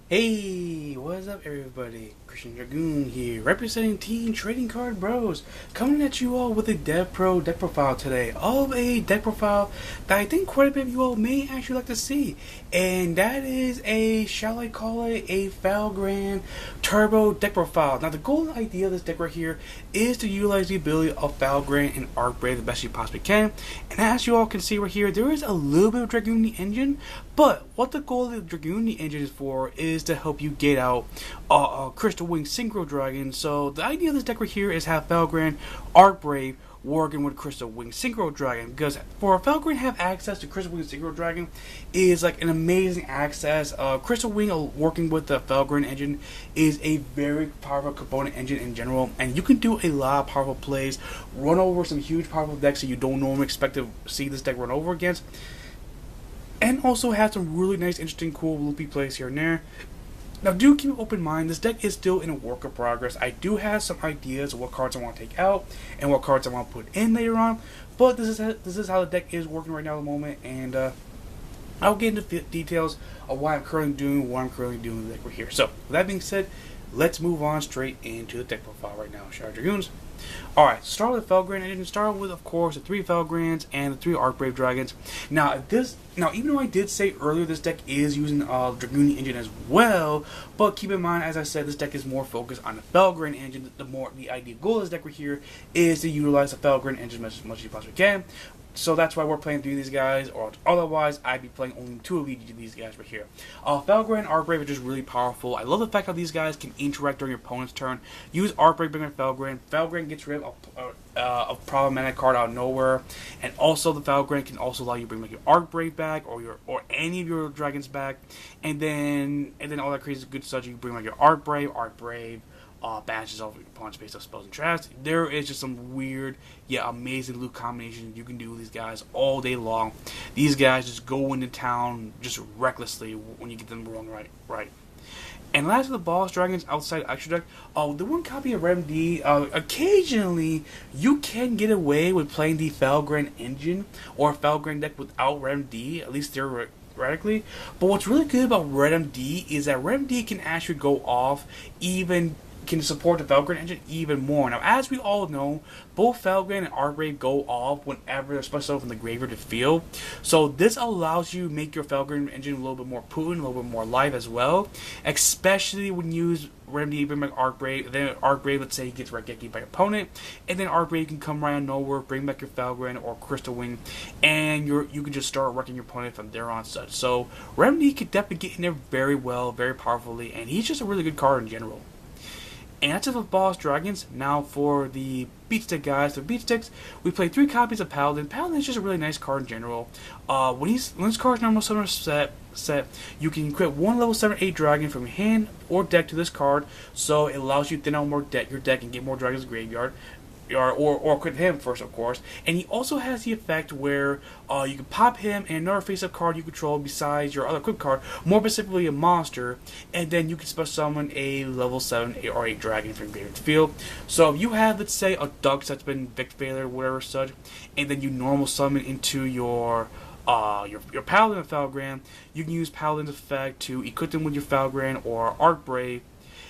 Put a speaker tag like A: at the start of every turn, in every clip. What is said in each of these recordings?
A: Hey, what's up everybody? Christian Dragoon here, representing Team Trading Card Bros, coming at you all with a Dev Pro deck profile today, of a deck profile that I think quite a bit of you all may actually like to see, and that is a, shall I call it, a Felgrand Turbo deck profile. Now the golden idea of this deck right here is to utilize the ability of Felgrand and Arcbrave the best you possibly can, and as you all can see right here, there is a little bit of Dragoon in the engine, but what the goal of the Dragoon in the engine is for is to help you get out Crystal Wing Synchro Dragon. So the idea of this deck right here is have Felgrand, Arcbrave working with Crystal Wing Synchro Dragon, because for Felgrand to have access to Crystal Wing Synchro Dragon is like an amazing access. Crystal Wing working with the Felgrand engine is a very powerful component engine in general, and you can do a lot of powerful plays, run over some huge powerful decks that you don't normally expect to see this deck run over against. And also has some really nice, interesting, cool loopy plays here and there. Now do keep an open mind, this deck is still in a work of progress. I do have some ideas of what cards I want to take out and what cards I want to put in later on. But this is how the deck is working right now at the moment, and I'll get into details of what I'm currently doing in the deck right here. So with that being said, let's move on straight into the deck profile right now, shall we, Dragoons? Alright, start with the Felgrand engine. Start with, of course, the 3 Felgrands and the 3 Arcbrave Dragons. Now, even though I did say earlier this deck is using the Dragoon engine as well, but keep in mind, as I said, this deck is more focused on the Felgrand engine. The ideal goal of this deck right here is to utilize the Felgrand engine as much as you possibly can. So that's why we're playing 3 of these guys, or otherwise I'd be playing only 2 of these guys right here. Felgrand and Arcbrave are just really powerful. I love the fact how these guys can interact during your opponent's turn. Use Arcbrave, bring in Felgrand. Felgrand gets rid of a problematic card out of nowhere, and also the Felgrand can also allow you to bring like your Arcbrave back, or any of your dragons back, and then all that crazy good stuff. You can bring like your Arcbrave. Banishes all of your opponent's base of spells and traps. There is just some weird yet amazing loot combinations you can do with these guys all day long. These guys just go into town just recklessly when you get them wrong right. And last of the boss dragons outside extra deck, the one copy of RMD, occasionally you can get away with playing the Felgrand engine or Felgrand deck without RMD, at least theoretically. But what's really good about RMD is that RMD can actually go off can support the Felgrand engine even more. Now, as we all know, both Felgrand and Arcbrave go off whenever they're special from the graveyard to field. So this allows you to make your Felgrand engine a little bit more potent, a little bit more live as well. Especially when you use Remedy, bring back Arcbrave, then Arcbrave, let's say he gets Raigeki by your opponent, and then Arcbrave can come right out of nowhere, bring back your Felgrand or Crystal Wing, and you can just start wrecking your opponent from there on such. So Remedy could definitely get in there very well, very powerfully, and he's just a really good card in general. And that's it for boss dragons. Now for the beat stick guys. For beat sticks, we play 3 copies of Paladin. Paladin is just a really nice card in general. When this card's normal summon set, you can equip 1 level 7-8 dragon from your hand or deck to this card. So it allows you to thin out your deck and get more dragons in the graveyard. Or equip him first, of course. And he also has the effect where you can pop him and another face-up card you control besides your other equip card, more specifically a monster, and then you can special summon a level 7 or 8 dragon from your graveyard field. So if you have, let's say, a Dux that's been Vict Failure or whatever such, and then you normal summon into your Paladin of Felgrand, you can use Paladin's effect to equip them with your Felgrand or Arcbrave,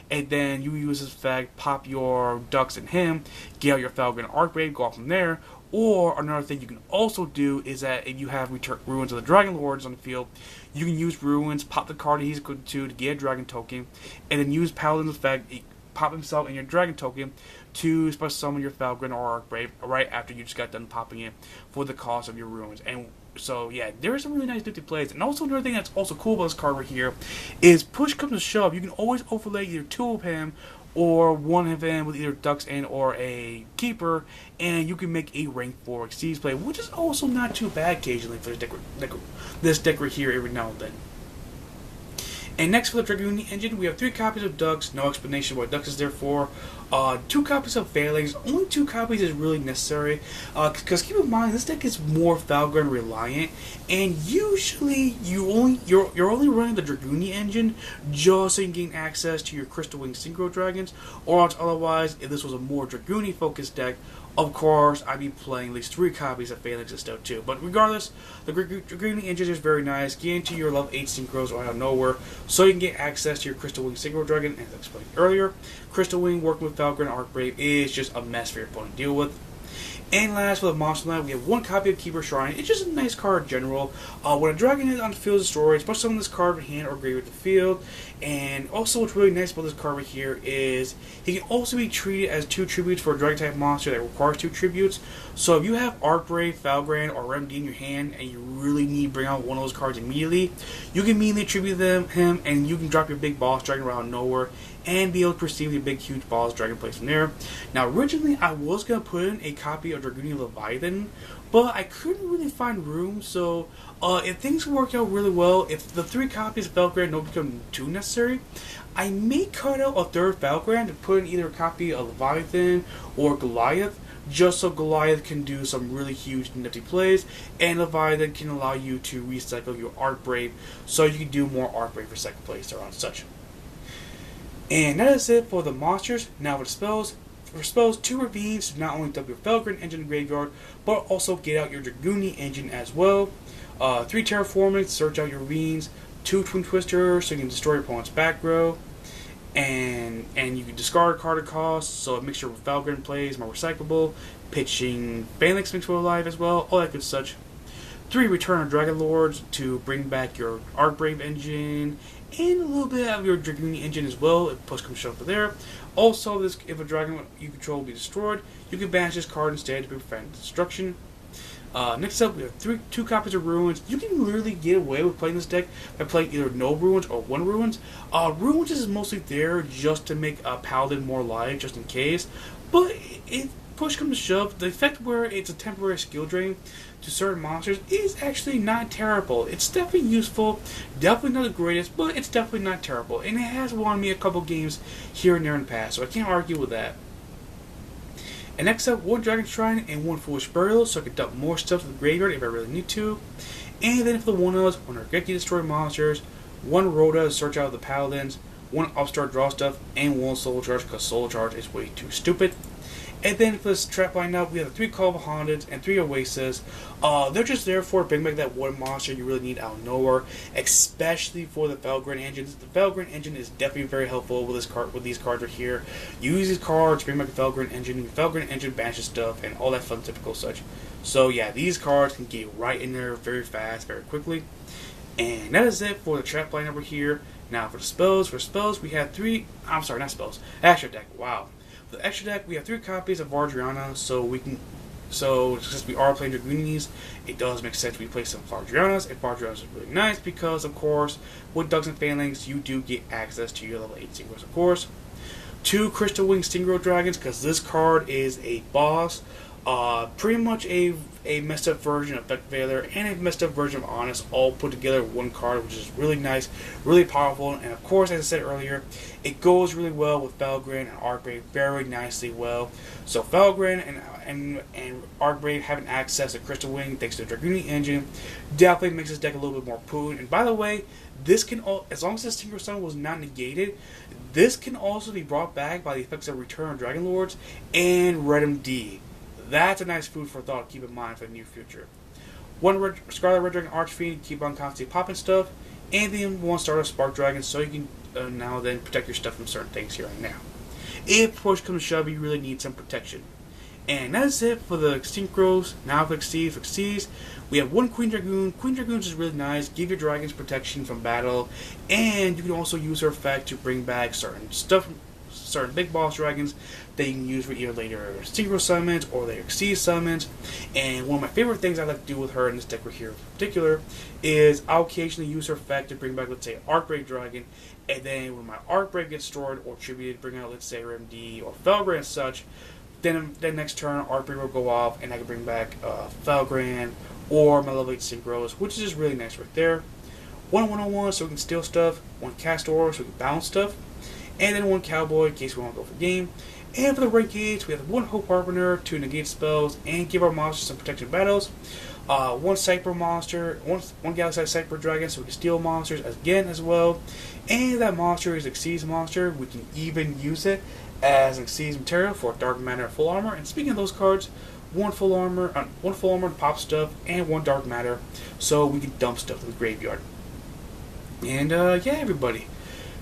A: and then you use this effect, pop your Dux in him, get out your Felgrand Arcbrave, go off from there. Or another thing you can also do is that if you have Ruins of the Dragon Lords on the field, you can use Ruins, pop the card he's equipped to get a Dragon token, and then use Paladin's effect, pop himself in your Dragon token to special summon your Felgrand or Arcbrave right after you just got done popping it for the cost of your Ruins. And so yeah, there are some really nice nifty plays. And also another thing that's also cool about this card right here is push comes to shove, you can always overlay either 2 of him or 1 of him with either Dux and or a Keeper, and you can make a rank 4 Exceeds play, which is also not too bad occasionally for this deck right here every now and then. And next for the Dragoon engine, we have 3 copies of Dux, no explanation what Dux is there for. 2 copies of Phalanx, only 2 copies is really necessary, because keep in mind, this deck is more Felgrand reliant, and usually you're only running the Dragoon engine just so you can gain access to your Crystal Wing Synchro Dragons, or else otherwise, if this was a more Dragoon focused deck, Of course, I'd be playing at least 3 copies of Phalanx and stuff too. But regardless, the Dragoon engine is very nice. Get into your level 8 synchros out of nowhere, so you can get access to your Crystal Wing Synchro Dragon. As I explained earlier, Crystal Wing working with Felgrand and Archbrave is just a mess for your opponent to deal with. And last, for the monster line, we have 1 copy of Keeper Shrine. It's just a nice card in general. When a dragon is on the field destroyed, put some of this card in hand or grave at the field. And also, what's really nice about this card right here is he can also be treated as 2 tributes for a dragon type monster that requires 2 tributes. So if you have Archbrave, Felgrand, or Remedy in your hand, and you really need to bring out one of those cards immediately, you can immediately tribute him, and you can drop your big boss dragon around nowhere and be able to perceive the big, huge boss dragon place from there. Now, originally, I was going to put in a copy of Dragoon Leviathan, but I couldn't really find room, so if things work out really well, if the 3 copies of Felgrand don't become too necessary, I may cut out a 3rd Felgrand to put in either a copy of Leviathan or Goliath, just so Goliath can do some really huge nifty plays, and Leviathan can allow you to recycle your Archbrave, so you can do more Archbrave for second place or on such. And that is it for the monsters. Now for the spells. For spells, 2 Ravines to not only dump your Felgrand engine in the graveyard, but also get out your Dragoon engine as well. 3 Terraforming to search out your Ravines. 2 Twin Twisters so you can destroy your opponent's back row. And you can discard a card at cost, so a mixture with Felgrand plays more recyclable. Pitching Phalanx makes you alive as well, all that good such. 3 Return of Dragon Lords to bring back your Archbrave engine, and a little bit of your Dragoon engine as well, if push comes shove there. Also, if a dragon you control will be destroyed, you can banish this card instead to prevent destruction. Next up, we have 2 copies of Ruins. You can literally get away with playing this deck by playing either no Ruins or 1 Ruins. Ruins is mostly there just to make a Paladin more alive, just in case. But if push comes to shove, the effect where it's a temporary skill drain to certain monsters is actually not terrible. It's definitely useful, definitely not the greatest, but it's definitely not terrible. And it has won me a couple games here and there in the past, so I can't argue with that. And next up, 1 Dragon Shrine and 1 Foolish Burial, so I can dump more stuff to the graveyard if I really need to. And then for the 1-ofs, 1 Regeki Destroy Monsters, 1 Rhoda to search out the Paladins, 1 Upstart Draw Stuff, and 1 Soul Charge, because Soul Charge is way too stupid. And then for this trap lineup, we have 3 Call of Haunted and 3 Oasis. They're just there for bring back that 1 monster you really need out of nowhere, especially for the Felgrand engines. The Felgrand engine is definitely very helpful with these cards right here. Use these cards, bring back the Felgrand engine. The Felgrand engine banishes stuff and all that fun typical such. So yeah, these cards can get right in there very fast, very quickly. And that is it for the trap lineup right here. Now for the spells, we have 3. I'm sorry, not spells. Extra deck. Wow. For the extra deck, we have 3 copies of Vardriana, so since we are playing Dragoonies, it does make sense we play some Vardrianas, and Vardrianas is really nice because, of course, with Dugs and Phalanx, you do get access to your level 8 synchros, of course. 2 Crystal Wing Synchro Dragons, because this card is a boss. Pretty much a messed up version of Effect Veiler and a messed up version of Honest all put together in 1 card, which is really nice, really powerful, and of course, as I said earlier, it goes really well with Felgrand and Archbrave very nicely well. So Felgrand and Archbrave having access to Crystal Wing thanks to the Dragoon engine definitely makes this deck a little bit more potent. And by the way, this can as long as this Synchro Summon was not negated, this can also be brought back by the effects of Return of Dragon Lords and Red D. That's a nice food for thought to keep in mind for the near future. 1 Scarlet Red Dragon Archfiend, keep on constantly popping stuff, and then 1 Stardust Spark Dragon, so you can now then protect your stuff from certain things here and now. If push comes to shove, you really need some protection. And that's it for the Synchros. Now for Xyz, we have 1 Queen Dragoon. Queen Dragoon is really nice, give your dragons protection from battle, and you can also use her effect to bring back certain big boss dragons that you can use for either later Synchro summons or later Xyz summons. And one of my favorite things I like to do with her in this deck right here in particular is I'll occasionally use her effect to bring back, let's say, an Archbrave dragon, and then when my Archbrave gets destroyed or tributed, bring out, let's say, RMD or Felgrand and such, then next turn Archbrave will go off and I can bring back Felgrand or my level 8 Synchros, which is just really nice right there. 1 101 so we can steal stuff, 1 Castor so we can balance stuff, and then 1 Cowboy in case we want to go for game. And for the Renegades, we have 1 Hope Harbinger to negate spells and give our monsters some protection battles. 1 Cyper monster, 1 Galaxy Cyper Dragon so we can steal monsters again as well. And that monster is a Xyz monster. We can even use it as an exceeds material for Dark Matter Full Armor. And speaking of those cards, one full armor to pop stuff, and one Dark Matter, so we can dump stuff in the graveyard. And yeah, everybody,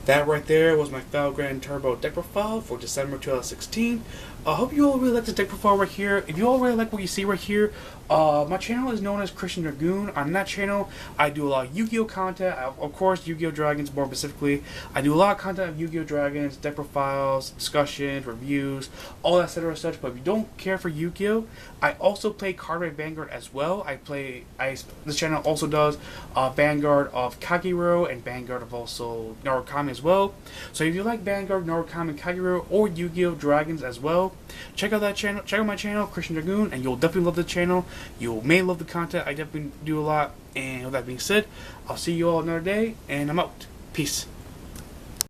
A: that right there was my Felgrand Turbo deck profile for December 2016. I hope you all really like this deck profile right here. If you all really like what you see right here, my channel is known as Christian Dragoon. On that channel, I do a lot of Yu-Gi-Oh content. Of course, Yu-Gi-Oh Dragons more specifically. I do a lot of content of Yu-Gi-Oh Dragons, deck profiles, discussions, reviews, all that etc. such. But if you don't care for Yu-Gi-Oh, I also play Card Raid Vanguard as well. This channel also does Vanguard of Kagero and Vanguard of also Narukami as well. So if you like Vanguard, Narukami, Kagero, or Yu-Gi-Oh Dragons as well, check out that channel. Check out my channel, Christian Dragoon, and you'll definitely love the channel. You may love the content. I definitely do a lot. And with that being said, I'll see you all another day, and I'm out. Peace.